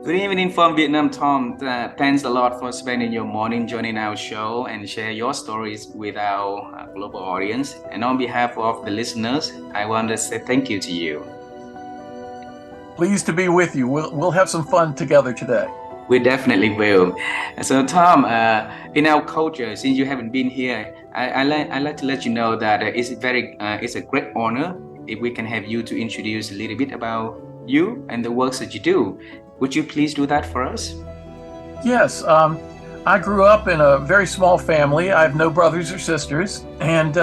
Good evening from Vietnam, Tom. Thanks a lot for spending your morning joining our show and share your stories with our global audience. And on behalf of the listeners, I want to say thank you to you. Pleased to be with you. We'll have some fun together today. We definitely will. So, Tom, in our culture, since you haven't been here, I like to let you know that it's a great honor if we can have you to introduce a little bit about you and the works that you do. Would you please do that for us? Yes, I grew up in a very small family. I have no brothers or sisters, and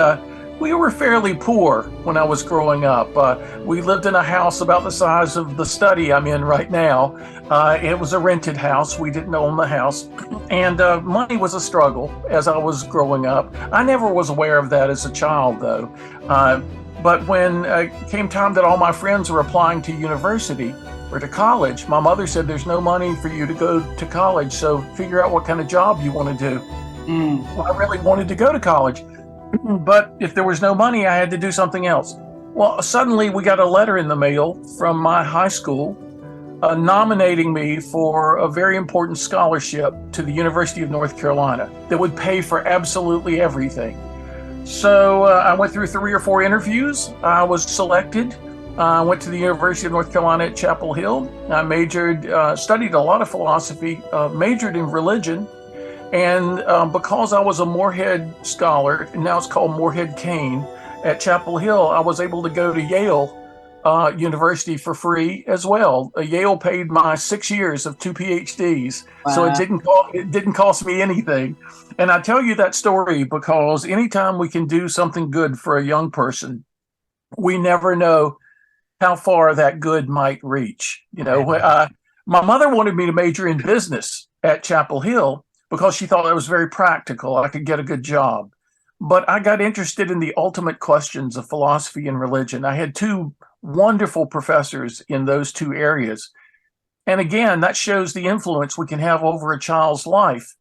we were fairly poor when I was growing up. We lived in a house about the size of the study I'm in right now. It was a rented house. We didn't own the house, and money was a struggle as I was growing up. I never was aware of that as a child, though. But when it came time that all my friends were applying to university, or to college, my mother said, there's no money for you to go to college, so figure out what kind of job you want to do. Mm. Well, I really wanted to go to college, but if there was no money, I had to do something else. Well, suddenly we got a letter in the mail from my high school nominating me for a very important scholarship to the University of North Carolina that would pay for absolutely everything. So I went through 3 or 4 interviews. I was selected. I went to the University of North Carolina at Chapel Hill. I studied a lot of philosophy, majored in religion. And because I was a Moorhead scholar, and now it's called Moorhead Kane, at Chapel Hill, I was able to go to Yale University for free as well. Yale paid my 6 years of 2 PhDs, so Wow. it didn't cost me anything. And I tell you that story because anytime we can do something good for a young person, we never know how far that good might reach. My mother wanted me to major in business at Chapel Hill because she thought that was very practical. I could get a good job. But I got interested in the ultimate questions of philosophy and religion. I had two wonderful professors in those two areas. And again, that shows the influence we can have over a child's life,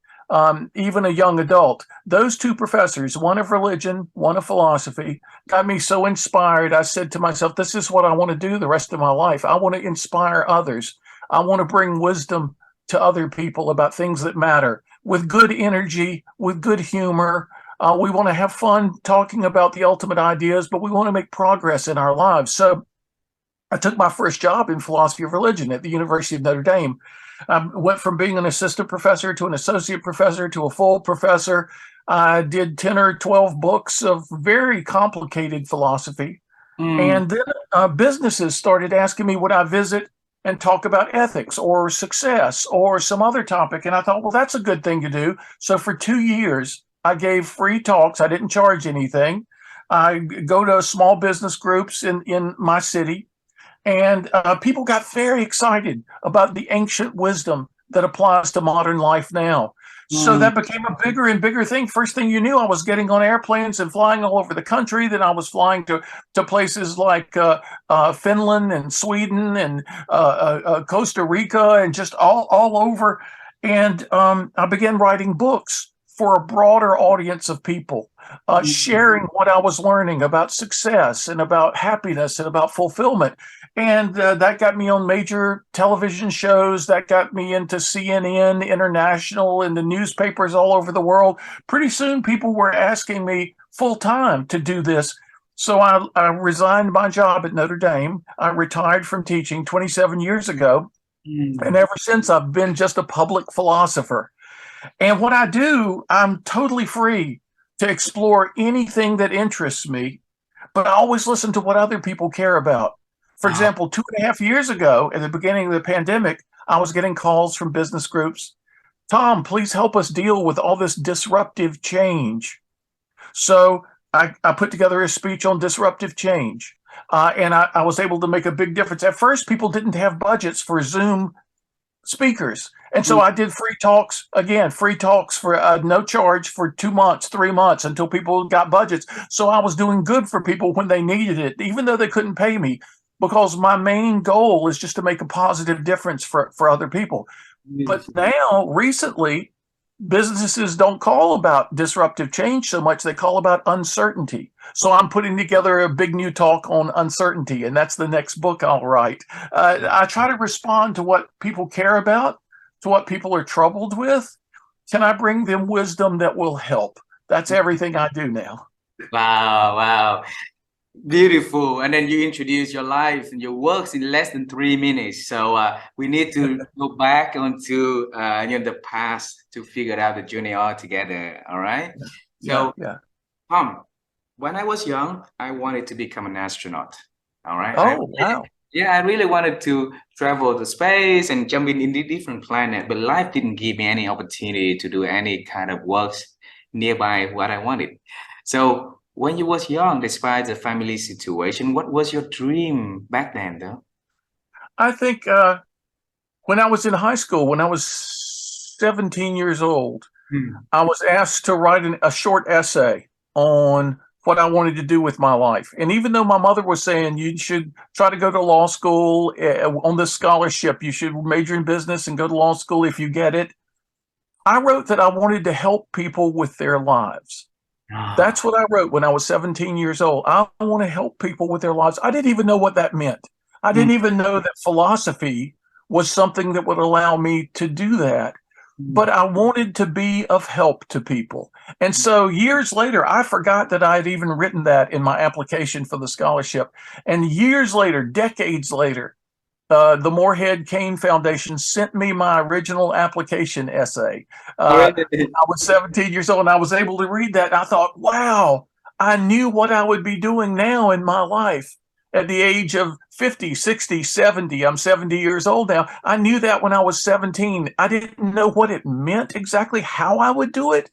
even a young adult. Those two professors, one of religion, one of philosophy, got me so inspired. I said to myself, this is what I want to do the rest of my life. I want to inspire others. I want to bring wisdom to other people about things that matter with good energy, with good humor. We want to have fun talking about the ultimate ideas, but we want to make progress in our lives. So I took my first job in philosophy of religion at the University of Notre Dame. I went from being an assistant professor to an associate professor to a full professor. I did 10 or 12 books of very complicated philosophy. Mm. And then businesses started asking me would I visit and talk about ethics or success or some other topic. And I thought, well, that's a good thing to do. So for 2 years, I gave free talks. I didn't charge anything. I go to small business groups in my city. And people got very excited about the ancient wisdom that applies to modern life now. So Mm. that became a bigger and bigger thing. First thing you knew, I was getting on airplanes and flying all over the country. Then I was flying to places like Finland and Sweden and Costa Rica and just all over. And I began writing books for a broader audience of people, Mm. sharing what I was learning about success and about happiness and about fulfillment. And that got me on major television shows. That got me into CNN International and the newspapers all over the world. Pretty soon, people were asking me full time to do this. So I resigned my job at Notre Dame. I retired from teaching 27 years ago. And Mm. ever since, I've been just a public philosopher. And what I do, I'm totally free to explore anything that interests me, but I always listen to what other people care about. For Ah. example, 2.5 years ago, at the beginning of the pandemic, I was getting calls from business groups. Tom, please help us deal with all this disruptive change. So I put together a speech on disruptive change. And I was able to make a big difference. At first, people didn't have budgets for Zoom speakers. And so Mm. I did free talks, again, free talks for no charge for 2 months, 3 months until people got budgets. So I was doing good for people when they needed it, even though they couldn't pay me, because my main goal is just to make a positive difference for other people. But Beautiful. now, recently, businesses don't call about disruptive change so much, they call about uncertainty. So I'm putting together a big new talk on uncertainty, and that's the next book I'll write. I try to respond to what people care about, to what people are troubled with. Can I bring them wisdom that will help? That's everything I do now. Wow, wow. Beautiful. And then you introduce your life and your works in less than 3 minutes. So we need to go back onto the past to figure out the journey all together. All right. Yeah, So yeah. when I was young, I wanted to become an astronaut. All right. Oh, wow. Yeah, I really wanted to travel to space and jump in the different planet, but life didn't give me any opportunity to do any kind of works nearby what I wanted. So when you was young, despite the family situation, what was your dream back then, though? I think when I was in high school, when I was 17 years old, Hmm. I was asked to write a short essay on what I wanted to do with my life. And even though my mother was saying you should try to go to law school on this scholarship, you should major in business and go to law school if you get it, I wrote that I wanted to help people with their lives. That's Ah. what I wrote when I was 17 years old. I want to help people with their lives. I didn't even know what that meant. I Hmm. didn't even know that philosophy was something that would allow me to do that. But I wanted to be of help to people. And so years later, I forgot that I had even written that in my application for the scholarship. And years later, decades later, the Moorhead Kane Foundation sent me my original application essay. All right. When I was 17 years old, and I was able to read that. And I thought, wow, I knew what I would be doing now in my life at the age of 50, 60, 70. I'm 70 years old now. I knew that when I was 17. I didn't know what it meant exactly, how I would do it,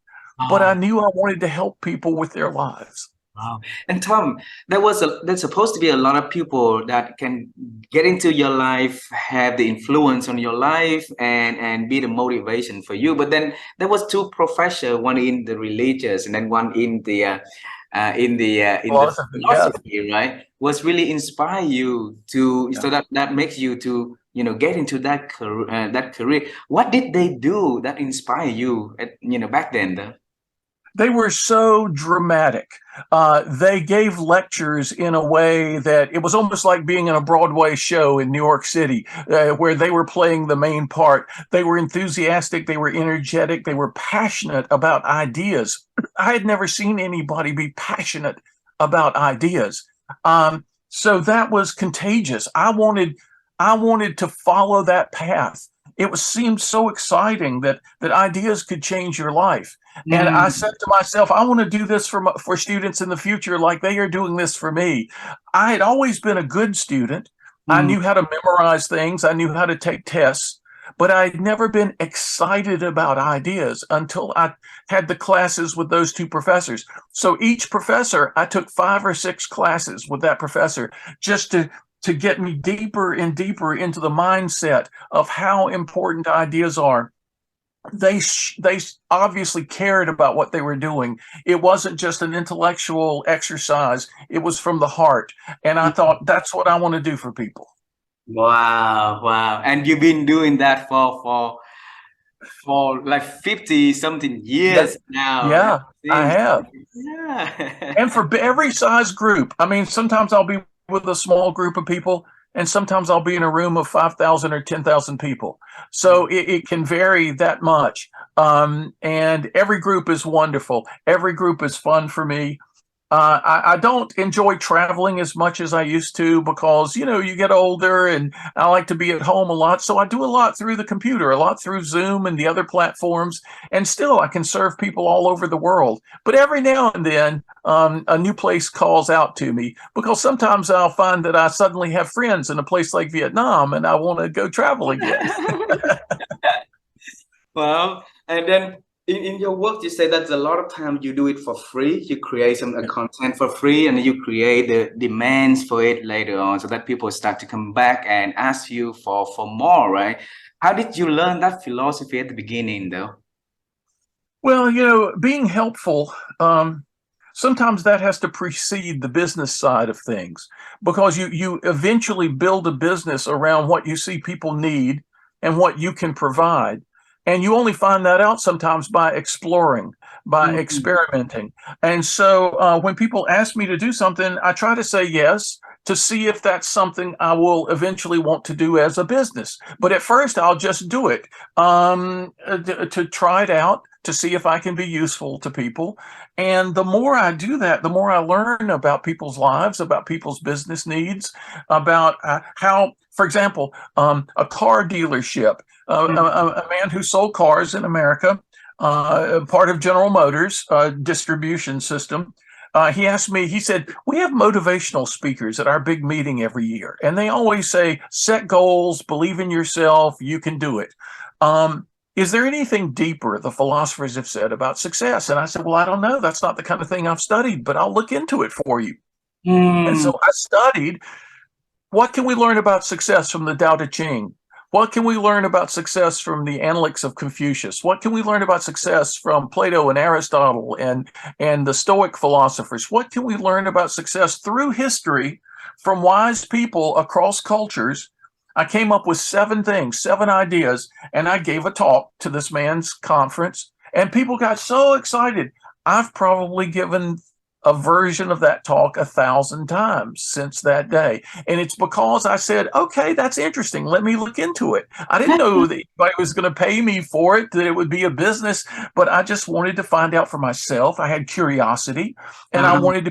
but I knew I wanted to help people with their lives. Wow. And Tom, there's supposed to be a lot of people that can get into your life, have the influence on your life and be the motivation for you. But then there was two professors, one in the religious and then one in the Philosophy, yeah. philosophy, right? Was really inspire you to Yeah. so that makes you to get into that career. What did they do that inspire you at back then though? They were so dramatic. They gave lectures in a way that it was almost like being in a Broadway show in New York City, where they were playing the main part. They were enthusiastic, they were energetic, they were passionate about ideas. I had never seen anybody be passionate about ideas. So that was contagious. I wanted to follow that path. It was seemed so exciting that ideas could change your life. And I Mm, said to myself, I want to do this for students in the future like they are doing this for me. I had always been a good student. I mm, knew how to memorize things, I knew how to take tests, but I'd never been excited about ideas until I had the classes with those two professors. So each professor, I took 5 or 6 classes with that professor just to get me deeper and deeper into the mindset of how important ideas are. They obviously cared about what they were doing. It wasn't just an intellectual exercise, it was from the heart. And I mm. thought that's what I want to do for people. Wow, wow. And you've been doing that for like 50 something Yeah, years now. That yeah, I seems have. And yeah. for every size group, I mean, sometimes I'll be with a small group of people, and sometimes I'll be in a room of 5,000 or 10,000 people. So it can vary that much. And every group is wonderful. Every group is fun for me. I don't enjoy traveling as much as I used to because, you get older and I like to be at home a lot. So I do a lot through the computer, a lot through Zoom and the other platforms. And still, I can serve people all over the world. But every now and then, a new place calls out to me because sometimes I'll find that I suddenly have friends in a place like Vietnam and I want to go travel again. Well, and then in your work, you say that a lot of times you do it for free. You create some content for free, and you create the demands for it later on, so that people start to come back and ask you for more, right? How did you learn that philosophy at the beginning, though? Well, being helpful, sometimes that has to precede the business side of things because you eventually build a business around what you see people need and what you can provide. And you only find that out sometimes by exploring, by Mm. experimenting. And so when people ask me to do something, I try to say yes to see if that's something I will eventually want to do as a business. But at first, I'll just do it to try it out, to see if I can be useful to people. And the more I do that, the more I learn about people's lives, about people's business needs, about how, for example, a car dealership, a man who sold cars in America, part of General Motors distribution system. He asked me, he said, we have motivational speakers at our big meeting every year, and they always say, set goals, believe in yourself, you can do it. Is there anything deeper the philosophers have said about success? And I said, well, I don't know. That's not the kind of thing I've studied, but I'll look into it for you. And Mm. so I studied, what can we learn about success from the Tao Te Ching? What can we learn about success from the Analects of Confucius? What can we learn about success from Plato and Aristotle and the Stoic philosophers? What can we learn about success through history from wise people across cultures? I came up with 7 things, 7 ideas, and I gave a talk to this man's conference, and people got so excited. I've probably given a version of that talk 1,000 times since that day. And it's because I said, okay, that's interesting. Let me look into it. I didn't know that anybody was going to pay me for it, that it would be a business, but I just wanted to find out for myself. I had curiosity, and I wanted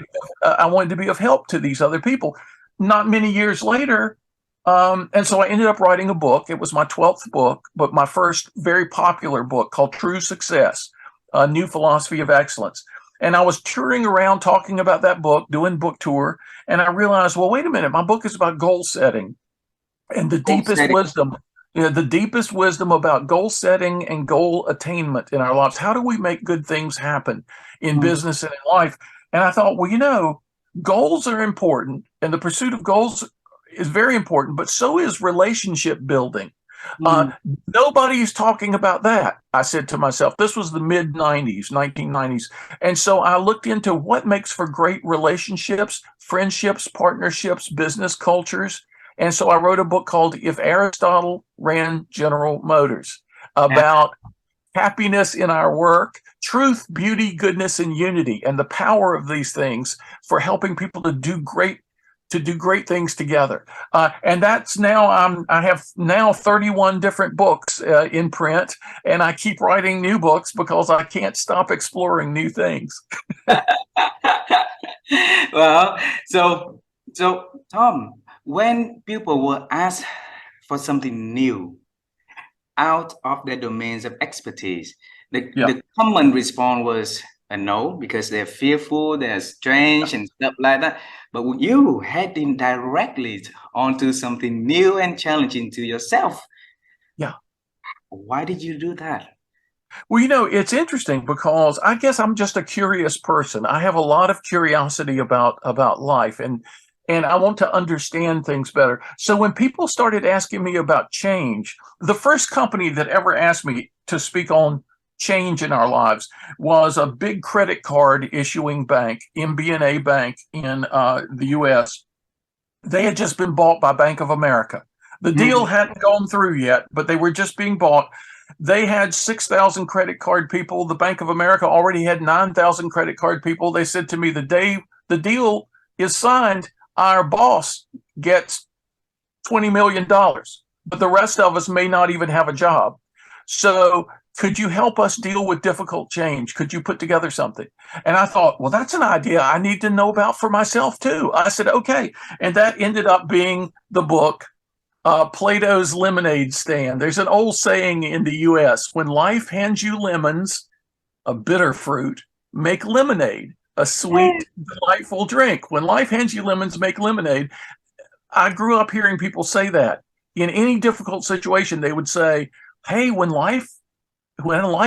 to be of help to these other people. Not many years later, and so I ended up writing a book. It was my 12th book, but my first very popular book called True Success, A New Philosophy of Excellence. And I was touring around talking about that book, doing book tour, and I realized, well, wait a minute, my book is about goal setting and the Goal deepest setting. wisdom, the deepest wisdom about goal setting and goal attainment in our lives. How do we make good things happen in Mm. business and in life? And I thought, well, goals are important, and the pursuit of goals is very important, but so is relationship building. Uh, Mm. Nobody's talking about that. I said to myself, this was the mid 90s, 1990s. And so I looked into what makes for great relationships, friendships, partnerships, business cultures. And so I wrote a book called If Aristotle Ran General Motors, about happiness in our work, truth, beauty, goodness, and unity, and the power of these things for helping people to do great things together. And that's now I have now 31 different books in print, and I keep writing new books because I can't stop exploring new things. Well, so Tom, when people will ask for something new out of their domains of expertise, Yeah. the common response was a no because they're fearful, they're strange and stuff like that. But you heading directly onto something new and challenging to yourself. Yeah. Why did you do that? Well, it's interesting because I guess I'm just a curious person. I have a lot of curiosity about life, and I want to understand things better. So when people started asking me about change, the first company that ever asked me to speak on change in our lives was a big credit card issuing bank, MBNA Bank in the US. They had just been bought by Bank of America. The deal Mm. hadn't gone through yet, but they were just being bought. They had 6,000 credit card people. The Bank of America already had 9,000 credit card people. They said to me, the day the deal is signed, our boss gets $20 million, but the rest of us may not even have a job. So could you help us deal with difficult change? Could you put together something? And I thought, well, that's an idea I need to know about for myself too. I said, okay. And that ended up being the book, Plato's Lemonade Stand. There's an old saying in the US, when life hands you lemons, a bitter fruit, make lemonade, a sweet, delightful drink. When life hands you lemons, make lemonade. I grew up hearing people say that. In any difficult situation, they would say, hey, when life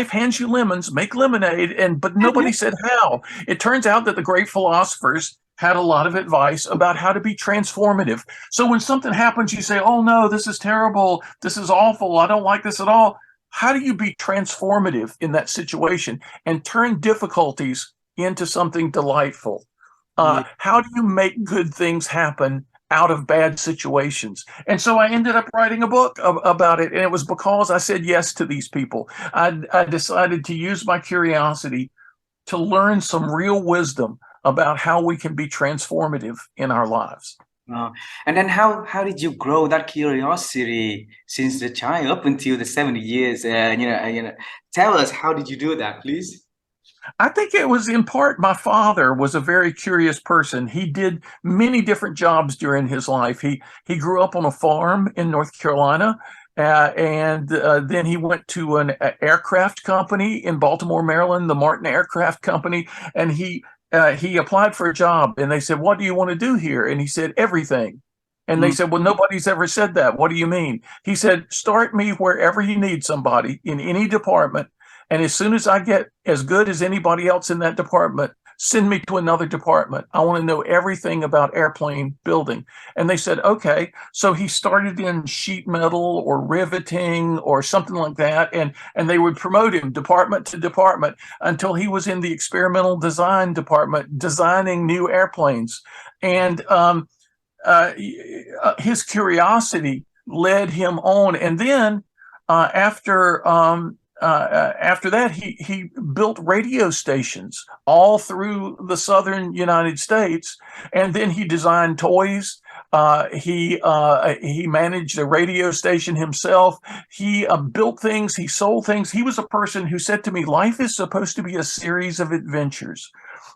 hands you lemons, make lemonade. But nobody said how. It turns out that the great philosophers had a lot of advice about how to be transformative. So when something happens, you say, oh no, this is terrible. This is awful. I don't like this at all. How do you be transformative in that situation and turn difficulties into something delightful? Yeah. How do you make good things happen out of bad situations. And so I ended up writing a book about it. And it was because I said yes to these people. I decided to use my curiosity to learn some real wisdom about how we can be transformative in our lives. Uh, and then how did you grow that curiosity since the child up until the 70 years? Tell us, how did you do that, please? I think it was in part my father was a very curious person. He did many different jobs during his life. He grew up on a farm in North Carolina, and then he went to an aircraft company in Baltimore, Maryland, the Martin Aircraft Company, and he applied for a job, and they said, "What do you want to do here?" And he said, "Everything." And they Mm. said, "Well, nobody's ever said that. What do you mean?" He said, "Start me wherever you need somebody in any department. And as soon as I get as good as anybody else in that department, send me to another department. I want to know everything about airplane building." And they said, "Okay." So he started in sheet metal or riveting or something like that. And they would promote him department to department until he was in the experimental design department, designing new airplanes. And uh, his curiosity led him on. And then after that, he built radio stations all through the southern United States, and then he designed toys. He managed a radio station himself. He built things. He sold things. He was a person who said to me, "Life is supposed to be a series of adventures.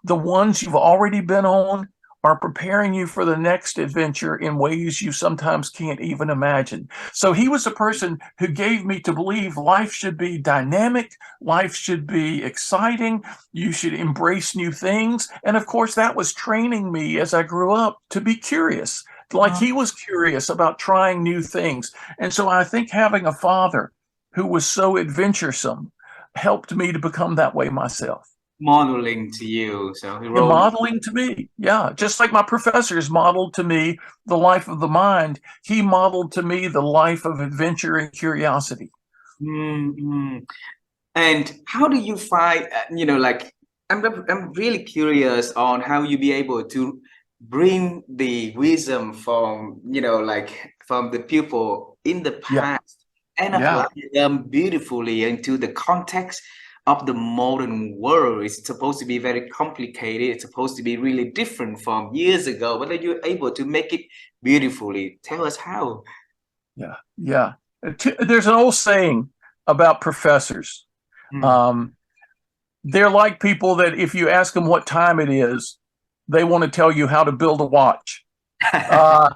The ones you've already been on are preparing you for the next adventure in ways you sometimes can't even imagine." So he was a person who gave me to believe life should be dynamic, life should be exciting, you should embrace new things. And of course, that was training me as I grew up to be curious, like he was curious about trying new things. And so I think having a father who was so adventuresome helped me to become that way myself. Modeling to you, so he Yeah, wrote. modeling to me. Yeah. Just like my professors modeled to me the life of the mind, he modeled to me the life of adventure and curiosity. Mm. And how do you find, like, I'm really curious on how you be able to bring the wisdom from, like from the people in the Yeah. past and Yeah. apply them beautifully into the context of the modern world. It's supposed to be very complicated. It's supposed to be really different from years ago, but then you're able to make it beautifully. Tell us how. Yeah. Yeah. There's an old saying about professors. Mm. Um, they're like people that if you ask them what time it is, they want to tell you how to build a watch. Uh,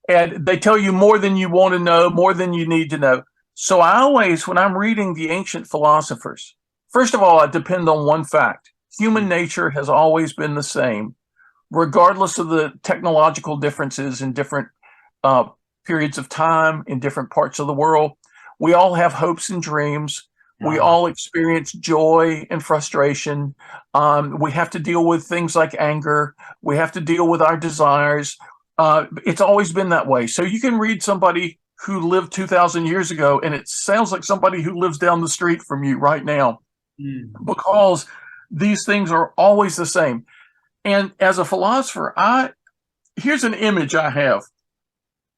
and they tell you more than you want to know, more than you need to know. So I always, when I'm reading the ancient philosophers, first of all, I depend on one fact. Human nature has always been the same, regardless of the technological differences in different uh, periods of time in different parts of the world. We all have hopes and dreams. We Ah. all experience joy and frustration. We have to deal with things like anger. We have to deal with our desires. It's always been that way. So you can read somebody who lived 2,000 years ago, and it sounds like somebody who lives down the street from you right now, Mm. because these things are always the same. And as a philosopher, here's an image I have.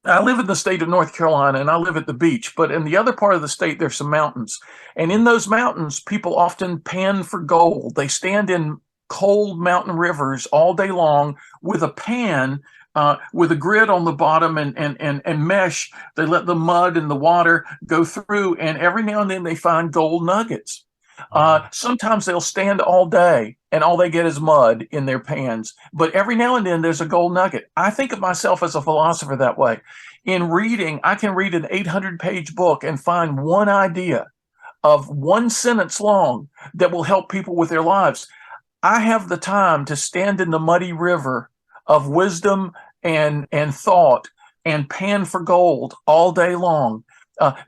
I live in the state of North Carolina and I live at the beach, but in the other part of the state, there's some mountains. And in those mountains, people often pan for gold. They stand in cold mountain rivers all day long with a pan, with a grid on the bottom and mesh. They let the mud and the water go through, and every now and then they find gold nuggets. Sometimes they'll stand all day and all they get is mud in their pans. But every now and then there's a gold nugget. I think of myself as a philosopher that way. In reading, I can read an 800-page book and find one idea of one sentence long that will help people with their lives. I have the time to stand in the muddy river of wisdom and thought and pan for gold all day long.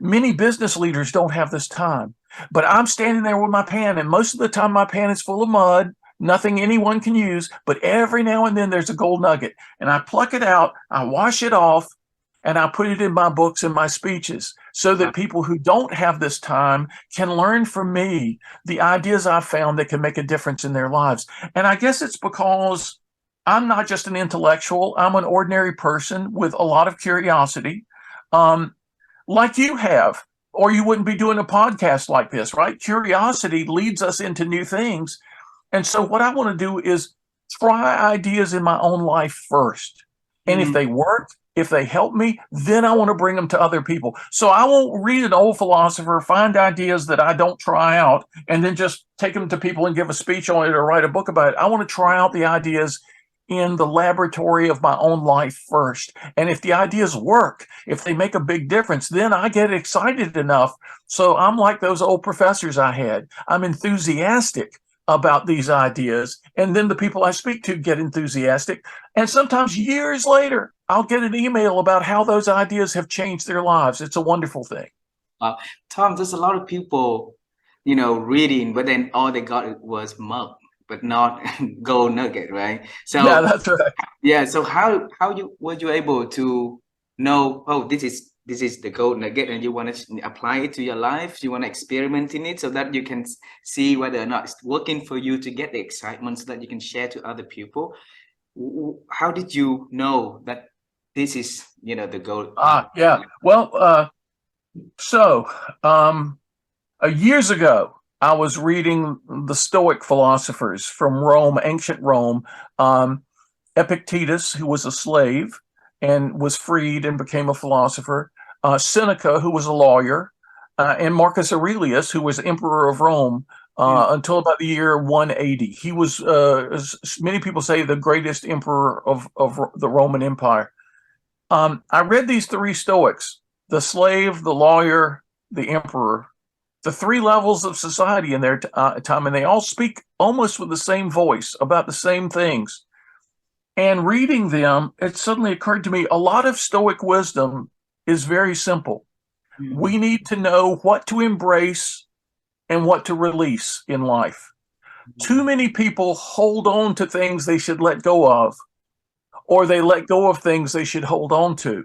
Many business leaders don't have this time, but I'm standing there with my pan, and most of the time my pan is full of mud, nothing anyone can use. But every now and then there's a gold nugget, and I pluck it out, I wash it off, and I put it in my books and my speeches so that people who don't have this time can learn from me the ideas I've found that can make a difference in their lives. And I guess it's because I'm not just an intellectual, I'm an ordinary person with a lot of curiosity, um, like you have, or you wouldn't be doing a podcast like this, right? Curiosity leads us into new things. And so, what I want to do is try ideas in my own life first. And if Mm. they work, if they help me, then I want to bring them to other people. So, I won't read an old philosopher, find ideas that I don't try out, and then just take them to people and give a speech on it or write a book about it. I want to try out the ideas in the laboratory of my own life first. And if the ideas work, if they make a big difference, then I get excited enough. So I'm like those old professors I had. I'm enthusiastic about these ideas. And then the people I speak to get enthusiastic. And sometimes years later, I'll get an email about how those ideas have changed their lives. It's a wonderful thing. Uh, Tom, there's a lot of people, reading, but then all they got was mug, but not gold nugget, right? Yeah, So that's right. yeah, so how you were you able to know, oh, this is the gold nugget, and you want to apply it to your life, you want to experiment in it so that you can see whether or not it's working for you to get the excitement so that you can share to other people. How did you know that this is, the gold? Yeah. Well, so um, years ago, I was reading the Stoic philosophers from Rome, ancient Rome. Um, Epictetus, who was a slave and was freed and became a philosopher, Seneca, who was a lawyer, and Marcus Aurelius, who was emperor of Rome Mm, until about the year 180. He was, as many people say, the greatest emperor of the Roman Empire. I read these three Stoics: the slave, the lawyer, the emperor, the three levels of society in their time, and they all speak almost with the same voice about the same things. And reading them, it suddenly occurred to me a lot of Stoic wisdom is very simple. mm, We need to know what to embrace and what to release in life. Too mm, many people hold on to things they should let go of, or they let go of things they should hold on to.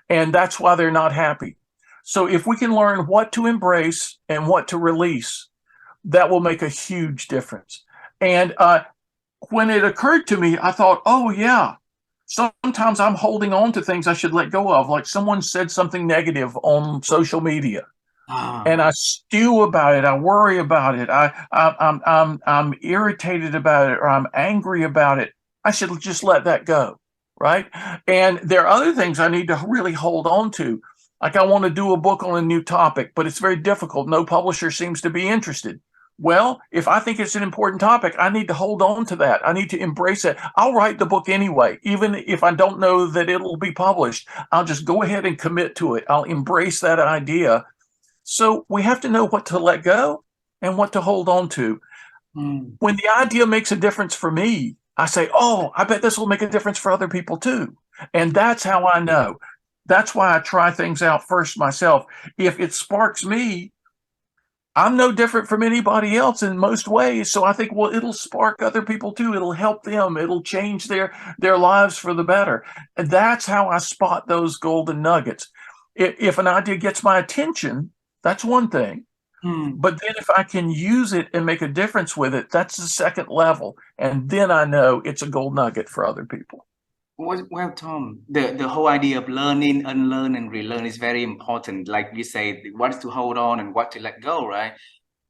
And that's why they're not happy. So if we can learn what to embrace and what to release, that will make a huge difference. And when it occurred to me, I thought, oh, yeah, sometimes I'm holding on to things I should let go of. Like someone said something negative on social media, and ah, I stew about it. I worry about it. I'm irritated about it, or I'm angry about it. I should just let that go, right? And there are other things I need to really hold on to. Like I want to do a book on a new topic, but it's very difficult. No publisher seems to be interested. Well, if I think it's an important topic, I need to hold on to that. I need to embrace it. I'll write the book anyway, even if I don't know that it'll be published. I'll just go ahead and commit to it. I'll embrace that idea. So we have to know what to let go and what to hold on to. mm. When the idea makes a difference for me, I say, oh, I bet this will make a difference for other people too. And that's how I know. That's why I try things out first myself. If it sparks me, I'm no different from anybody else in most ways. So I think, well, it'll spark other people too. It'll help them. It'll change their lives for the better. And that's how I spot those golden nuggets. If an idea gets my attention, that's one thing. Hmm. But then if I can use it and make a difference with it, that's the second level. And then I know it's a gold nugget for other people. Well, Tom, the whole idea of learning, unlearn, and relearn is very important. Like you say, what to hold on and what to let go, right?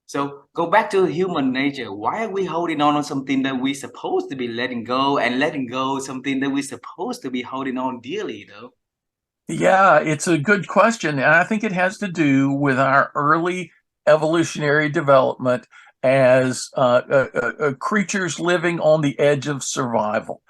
So go back to human nature. Why are we holding on something that we're supposed to be letting go, and letting go something that we're supposed to be holding on dearly, though? Yeah, it's a good question. And I think it has to do with our early evolutionary development as creatures living on the edge of survival.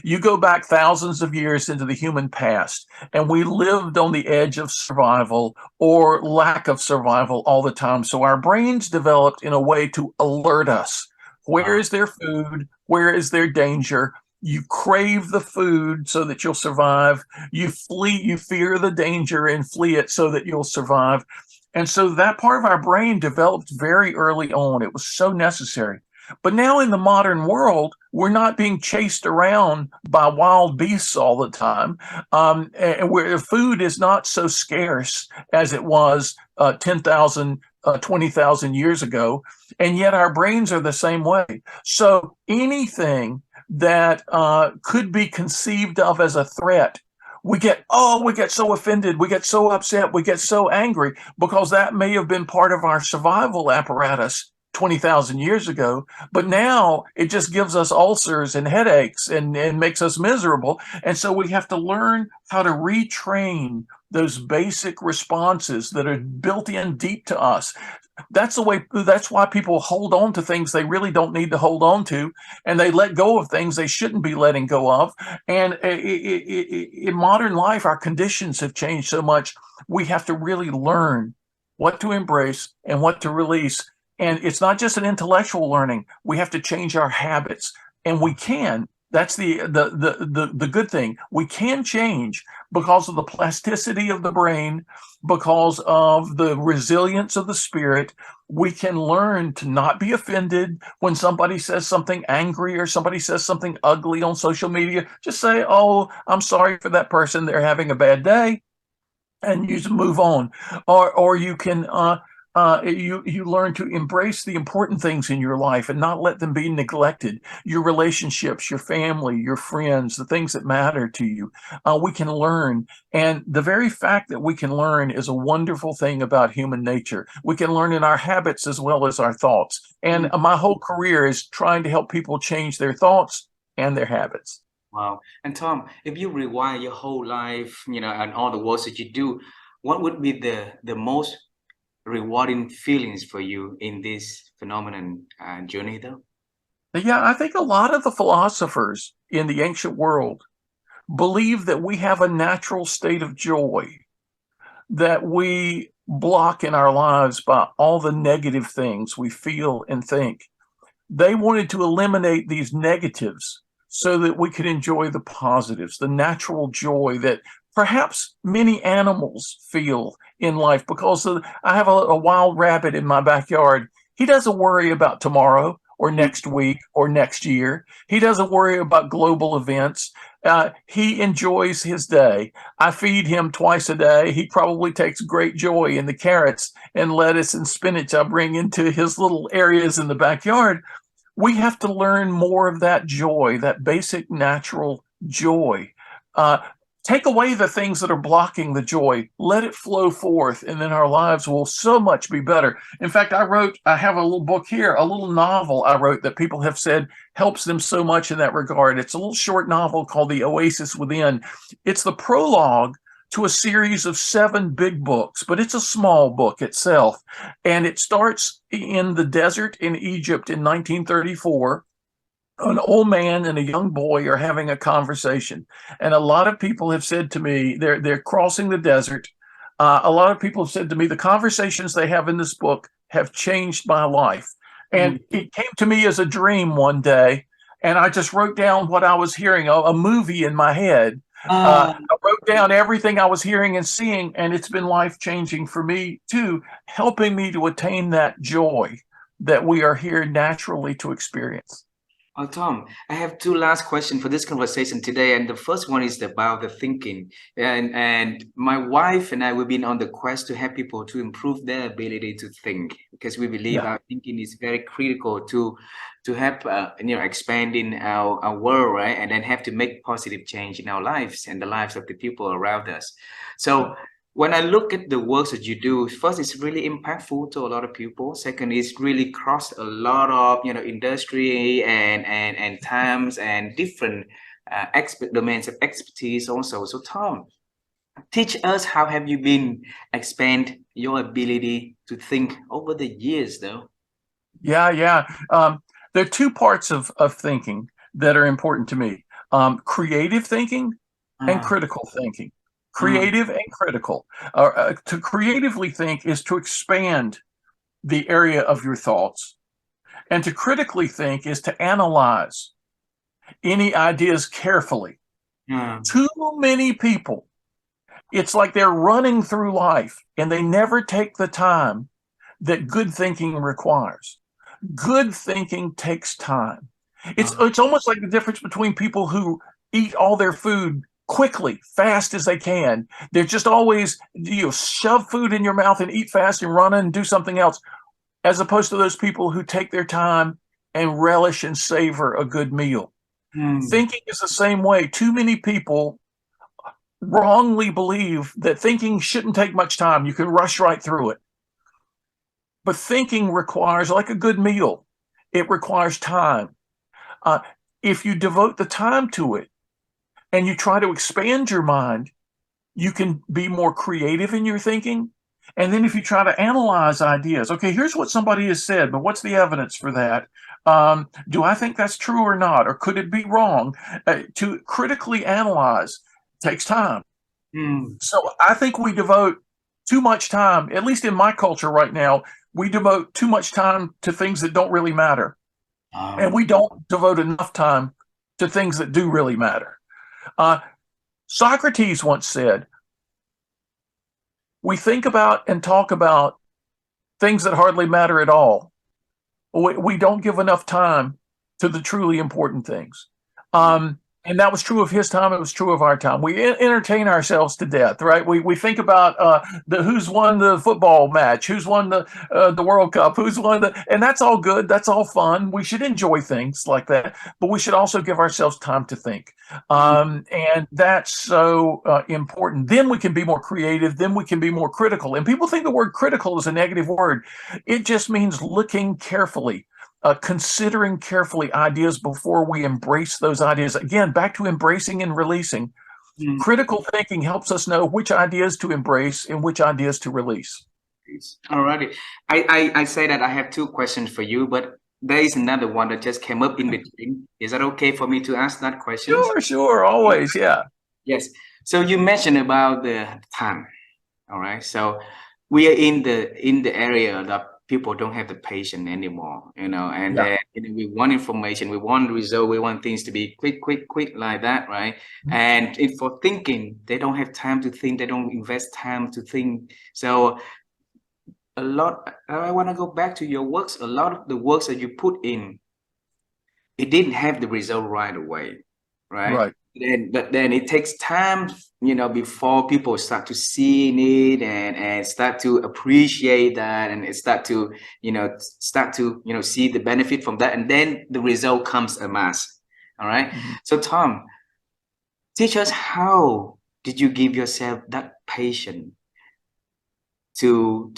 You go back thousands of years into the human past, and we lived on the edge of survival or lack of survival all the time. So our brains developed in a way to alert us. Where Ah, is there food? Where is there danger? You crave the food so that you'll survive. You flee, you fear the danger and flee it so that you'll survive. And so that part of our brain developed very early on. It was so necessary. But now in the modern world, we're not being chased around by wild beasts all the time. And where food is not so scarce as it was 10,000, 20,000 years ago. And yet our brains are the same way. So anything that could be conceived of as a threat, we get so offended, we get so upset, we get so angry because that may have been part of our survival apparatus 20,000 years ago, but now it just gives us ulcers and headaches and makes us miserable. And so we have to learn how to retrain those basic responses that are built in deep to us. That's why people hold on to things they really don't need to hold on to, and they let go of things they shouldn't be letting go of. And in modern life, our conditions have changed so much. We have to really learn what to embrace and what to release. And it's not just an intellectual learning. We have to change our habits, and we can. That's the good thing. We can change because of the plasticity of the brain, because of the resilience of the spirit. We can learn to not be offended when somebody says something angry or somebody says something ugly on social media. Just say, "Oh, I'm sorry for that person. They're having a bad day," and you move on. Or you can you learn to embrace the important things in your life and not let them be neglected. Your relationships, your family, your friends, the things that matter to you. We can learn, and the very fact that we can learn is a wonderful thing about human nature. We can learn in our habits as well as our thoughts. And my whole career is trying to help people change their thoughts and their habits. Wow. And Tom, if you rewind your whole life, and all the work that you do, what would be the most rewarding feelings for you in this phenomenon journey, though? Yeah, I think a lot of the philosophers in the ancient world believe that we have a natural state of joy that we block in our lives by all the negative things we feel and think. They wanted to eliminate these negatives so that we could enjoy the positives, the natural joy that perhaps many animals feel in life. Because I have a wild rabbit in my backyard. He doesn't worry about tomorrow or next week or next year. He doesn't worry about global events. He enjoys his day. I feed him twice a day. He probably takes great joy in the carrots and lettuce and spinach I bring into his little areas in the backyard. We have to learn more of that joy, that basic natural joy. Uh, Take away the things that are blocking the joy, let it flow forth, and then our lives will so much be better. In fact, I have a little book here, a little novel I wrote that people have said helps them so much in that regard. It's a little short novel called The Oasis Within. It's the prologue to a series of 7 big books, but it's a small book itself. And it starts in the desert in Egypt in 1934. An old man and a young boy are having a conversation, and a lot of people have said to me they're crossing the desert. A lot of people have said to me the conversations they have in this book have changed my life, and it came to me as a dream one day, and I just wrote down what I was hearing, a movie in my head. I wrote down everything I was hearing and seeing, and it's been life changing for me too, helping me to attain that joy that we are here naturally to experience. Oh, Tom, I have 2 last questions for this conversation today, and the first one is about the thinking. And my wife and I, we've been on the quest to help people to improve their ability to think, because we believe Yeah. our thinking is very critical to help expanding our world, right? And then have to make positive change in our lives and the lives of the people around us. So when I look at the works that you do, first, it's really impactful to a lot of people. Second, it's really crossed a lot of industry and times and different expert domains of expertise also. So Tom, teach us, how have you been expand your ability to think over the years, though? Yeah. There are 2 parts of thinking that are important to me: creative thinking and Ah, critical thinking. mm, Creative and critical. To creatively think is to expand the area of your thoughts, and to critically think is to analyze any ideas carefully. mm, Too many people, it's like they're running through life and they never take the time that good thinking requires. Good thinking takes time. ah, It's almost like the difference between people who eat all their food quickly, fast as they can. They're just always, shove food in your mouth and eat fast and run and do something else, as opposed to those people who take their time and relish and savor a good meal. Mm, Thinking is the same way. Too many people wrongly believe that thinking shouldn't take much time. You can rush right through it. But thinking requires, like a good meal, it requires time. Uh, if you devote the time to it and you try to expand your mind, you can be more creative in your thinking. And then if you try to analyze ideas, okay, here's what somebody has said, but what's the evidence for that? Do I think that's true or not? Or could it be wrong? To critically analyze takes time. mm. So I think we devote too much time, at least in my culture right now, we devote too much time to things that don't really matter. And Oh, we don't devote enough time to things that do really matter. Uh, Socrates once said, we think about and talk about things that hardly matter at all. We don't give enough time to the truly important things. wow. And that was true of his time. It was true of our time. We entertain ourselves to death, right? We think about the who's won the football match, who's won the World Cup, who's won and that's all good. That's all fun. We should enjoy things like that, but we should also give ourselves time to think. Mm, And that's so important. Then we can be more creative. Then we can be more critical. And people think the word critical is a negative word. It just means looking carefully, considering carefully ideas before we embrace those ideas. Again, back to embracing and releasing. mm. Critical thinking helps us know which ideas to embrace and which ideas to release. Alrighty. I say that I have two questions for you, but there is another one that just came up in between. Is that okay for me to ask that questions? Sure, sure, always, yeah. Yes. So you mentioned about the time. All right. So we are in the area that people don't have the patience anymore, and Yeah. then we want information, we want result, we want things to be quick, quick, quick like that, right? And if for thinking, they don't have time to think, they don't invest time to think. So a lot, I want to go back to your works. A lot of the works that you put in, it didn't have the result right away, right? Right. But then it takes time, before people start to see it and start to appreciate that, and it start to see the benefit from that, and then the result comes a mass. All right. Mhm. So Tom, teach us, how did you give yourself that patience to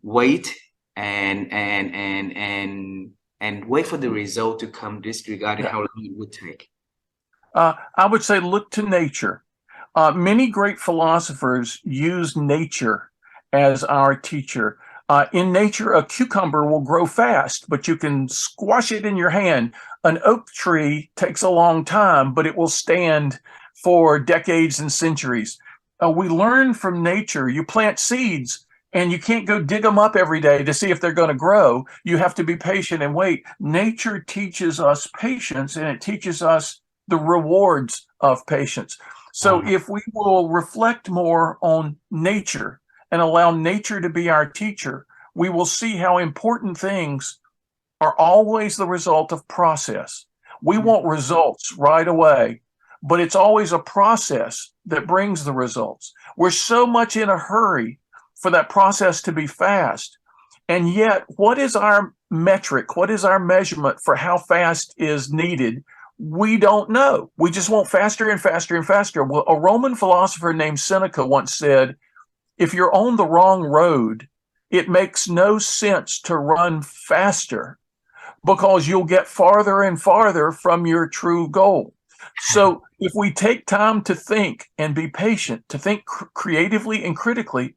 wait and wait for the result to come, disregarding Yeah. how long it would take? I would say look to nature. Many great philosophers use nature as our teacher. In nature, a cucumber will grow fast, but you can squash it in your hand. An oak tree takes a long time, but it will stand for decades and centuries. We learn from nature. You plant seeds, and you can't go dig them up every day to see if they're going to grow. You have to be patient and wait. Nature teaches us patience, and it teaches us the rewards of patience. So Uh, if we will reflect more on nature and allow nature to be our teacher, we will see how important things are always the result of process. We want results right away, but it's always a process that brings the results. We're so much in a hurry for that process to be fast. And yet, what is our metric? What is our measurement for how fast is needed? We don't know. We just want faster and faster and faster. Well, a Roman philosopher named Seneca once said, if you're on the wrong road, it makes no sense to run faster because you'll get farther and farther from your true goal. So if we take time to think and be patient, to think creatively and critically,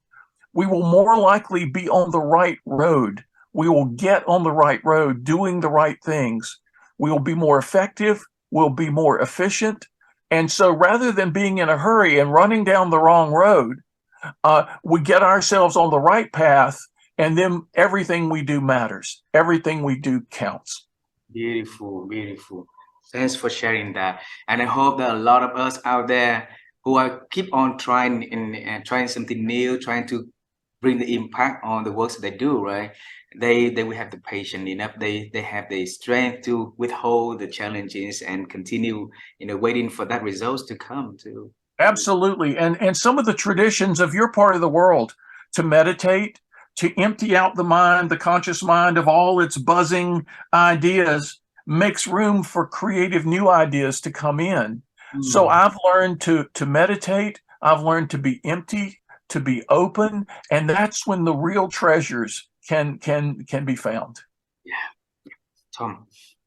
we will more likely be on the right road. We will get on the right road, doing the right things. We will be more effective. We'll be more efficient. And so rather than being in a hurry and running down the wrong road, we get ourselves on the right path, and then everything we do matters. Everything we do counts. Beautiful, beautiful. Thanks for sharing that. And I hope that a lot of us out there who are keep on trying and trying something new, trying to bring the impact on the works that they do, right? They will have the patience enough. They have the strength to withhold the challenges and continue, waiting for that results to come too. Absolutely. And some of the traditions of your part of the world, to meditate, to empty out the mind, the conscious mind of all its buzzing ideas, makes room for creative new ideas to come in. So Mm. I've learned to meditate. I've learned to be empty, to be open, and that's when the real treasures can be found. Yeah, Tom,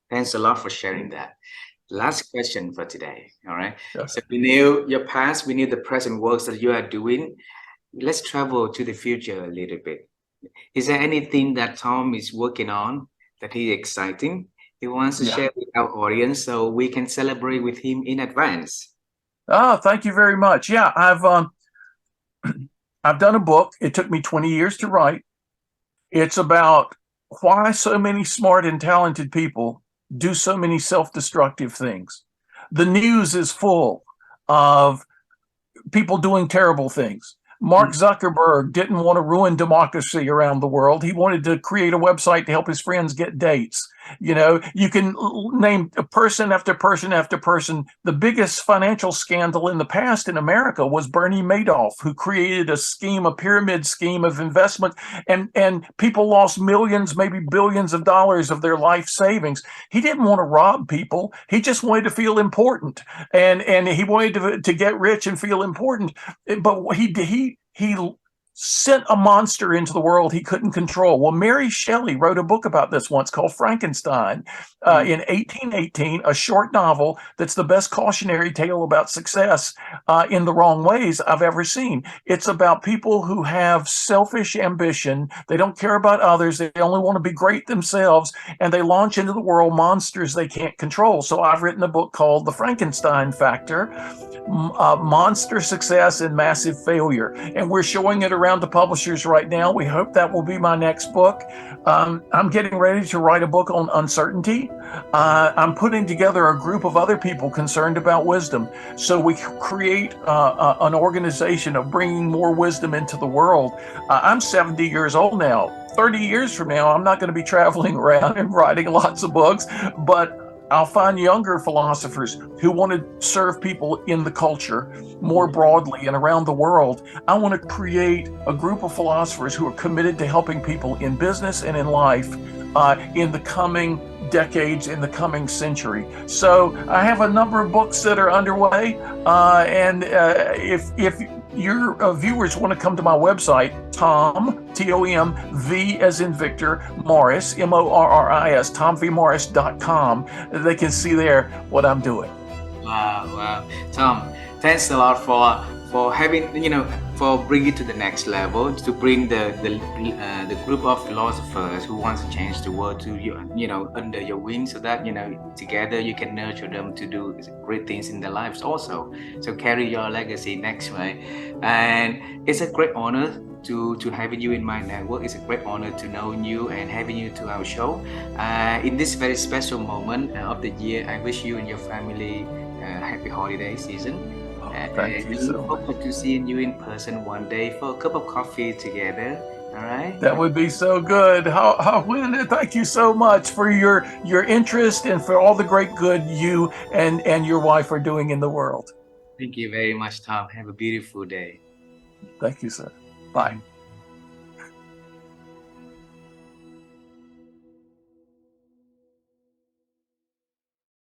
thanks a lot for sharing that. Last question for today. All right. Yes. So we knew your past, we knew the present works that you are doing. Let's travel to the future a little bit. Is there anything that Tom is working on that he's exciting? He wants to Yeah. share with our audience so we can celebrate with him in advance. Oh, thank you very much. Yeah, I've done a book. It took me 20 years to write. It's about why so many smart and talented people do so many self-destructive things. The news is full of people doing terrible things. Mark Mm. Zuckerberg didn't want to ruin democracy around the world. He wanted to create a website to help his friends get dates. You know, you can name person after person after person. The biggest financial scandal in the past in America was Bernie Madoff, who created a scheme, a pyramid scheme of investment, and people lost millions, maybe billions of dollars of their life savings. He didn't want to rob people. He just wanted to feel important, and he wanted to get rich and feel important. But he sent a monster into the world he couldn't control. Well, Mary Shelley wrote a book about this once called Frankenstein Mm. in 1818, a short novel that's the best cautionary tale about success in the wrong ways I've ever seen. It's about people who have selfish ambition. They don't care about others. They only want to be great themselves, and they launch into the world monsters they can't control. So I've written a book called The Frankenstein Factor, monster success and massive failure. And we're showing it around to publishers right now. We hope that will be my next book. I'm getting ready to write a book on uncertainty. I'm putting together a group of other people concerned about wisdom. So we create an organization of bringing more wisdom into the world. I'm 70 years old now. 30 years from now, I'm not going to be traveling around and writing lots of books, but I'll find younger philosophers who want to serve people in the culture more broadly and around the world. I want to create a group of philosophers who are committed to helping people in business and in life in the coming decades, in the coming century. So I have a number of books that are underway, and if your viewers want to come to my website, Tom, Tom, V as in Victor, Morris, Morris, TomVMorris.com. They can see there what I'm doing. Wow, wow. Tom, thanks a lot for having, for bringing it to the next level, to bring the group of philosophers who wants to change the world to under your wing, so that together you can nurture them to do great things in their lives also. So carry your legacy next way, and it's a great honor to having you in my network. It's a great honor to know you and having you to our show. In this very special moment of the year, I wish you and your family happy holiday season. Thank you We so look much. forward to seeing you in person one day for a cup of coffee together. All right. That would be so good. Linda, thank you so much for your interest and for all the great good you and your wife are doing in the world. Thank you very much, Tom. Have a beautiful day. Thank you, sir. Bye.